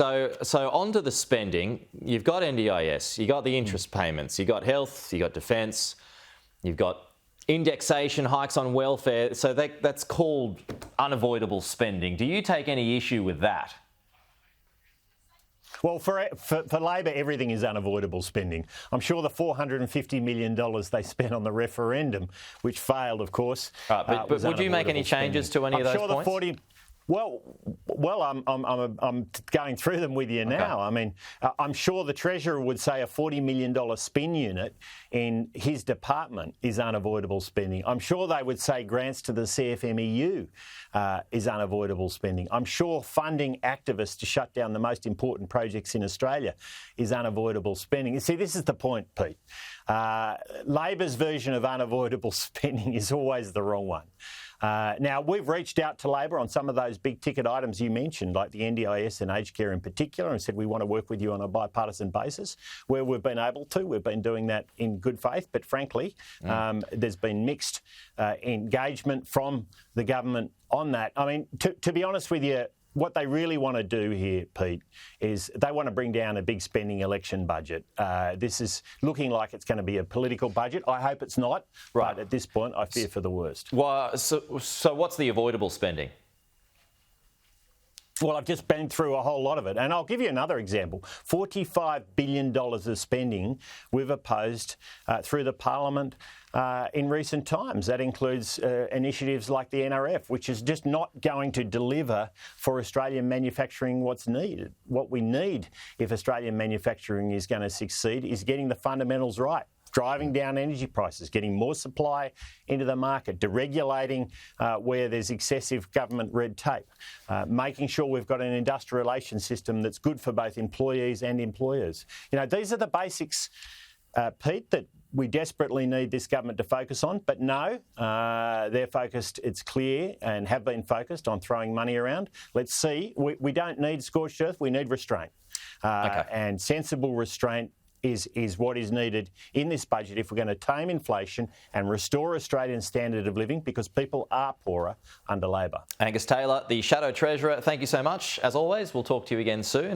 So on to the spending. You've got NDIS, you've got the interest payments, you've got health, you've got defence, you've got indexation, hikes on welfare. So that's called unavoidable spending. Do you take any issue with that? Well, for Labor, everything is unavoidable spending. I'm sure the $450 million they spent on the referendum, which failed, of course. But would you make any changes to any of those points? Well, I'm going through them with you now. Okay. I mean, I'm sure the Treasurer would say a $40 million spin unit in his department is unavoidable spending. I'm sure they would say grants to the CFMEU is unavoidable spending. I'm sure funding activists to shut down the most important projects in Australia is unavoidable spending. You see, this is the point, Pete. Labor's version of unavoidable spending is always the wrong one. Now, we've reached out to Labor on some of those big ticket items you mentioned, like the NDIS and aged care in particular, and said we want to work with you on a bipartisan basis. Where we've been able to, we've been doing that in good faith, but frankly, there's been mixed engagement from the government on that. I mean, to be honest with you, what they really want to do here, Pete, is they want to bring down a big spending election budget. This is looking like it's going to be a political budget. I hope it's not, right. But at this point, I fear for the worst. Well, so what's the avoidable spending? Well, I've just been through a whole lot of it. And I'll give you another example. $45 billion of spending we've opposed through the Parliament in recent times. That includes initiatives like the NRF, which is just not going to deliver for Australian manufacturing what's needed. What we need if Australian manufacturing is going to succeed is getting the fundamentals right. Driving down energy prices, getting more supply into the market, deregulating where there's excessive government red tape, making sure we've got an industrial relations system that's good for both employees and employers. You know, these are the basics, Pete, that we desperately need this government to focus on. But no, they're focused, it's clear, and have been focused on throwing money around. Let's see. We don't need scorched earth, we need restraint. And sensible restraint is what is needed in this budget if we're going to tame inflation and restore Australian standard of living, because people are poorer under Labor. Angus Taylor, the Shadow Treasurer, thank you so much. As always, we'll talk to you again soon.